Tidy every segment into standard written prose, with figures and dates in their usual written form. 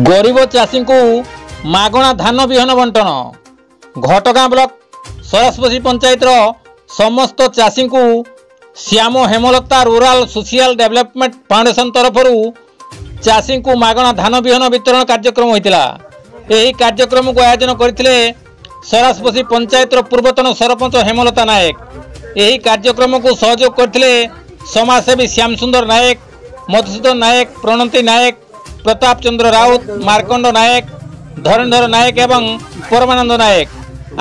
गरीब चाषी को मागणा धान विहन बंटन घटगां ब्लॉक सरस्वती पंचायत समस्त चाषी को Shyam Hemlata rural social development foundation तरफ चाषी को मागणा धान विहन वितरण कार्यक्रम होता। यही कार्यक्रम को आयोजन करते सरस्वती पंचायत पूर्वतन सरपंच हेमलता नायक। यही कार्यक्रम को सहयोग करते समाजसेवी श्याम सुंदर नायक, मधुसूदन नायक, प्रणति नायक, प्रताप चंद्र राउत, मार्कंड नायक, धरणधर नायक एवं परमानंद नायक।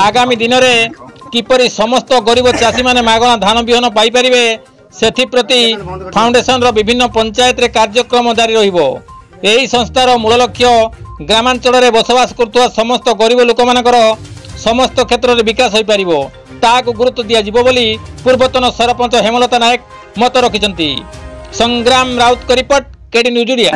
आगामी दिन में किपरि समस्त गरीब चाषी माने मागणा धान विहन पाइपारे से प्रति फाउंडेशन विभिन्न पंचायत रे कार्यक्रम जारी रहिबो। यही संस्थार मूल लक्ष्य ग्रामांचल में बसवास करथुवा समस्त गरीब लोक मानकर समस्त क्षेत्र में विकास हो पारिबो ताकू गुरुत्व दिया जिवो बोली पूर्वतन सरपंच हेमलता नायक मत रखिछंती। संग्राम राउत का report, KD news Odia.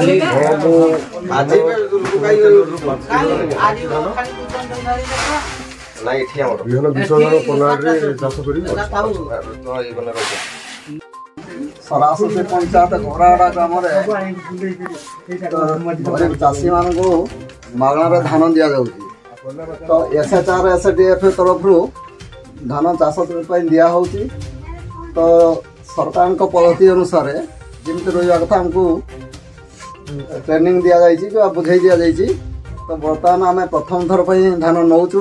Saraswati panchayat Ghorada ग्राम चाषी मान को मागणार धान दि जाऊँ तो SHR SDF तरफ धान चाष दिया तो सरकार पद्धति अनुसार जमी रहा कथा आमको ट्रेनिंग दि जा बुझे दि जा। तो बर्तमान आम प्रथम थर पर धान नौचु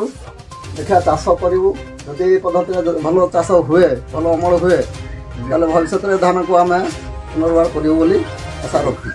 देखा चाष करूँ जदि पद्धति भल चाष हुए भल अमल हुए भविष्य में धान को आम पुनर्वार करूँ आशा रखी।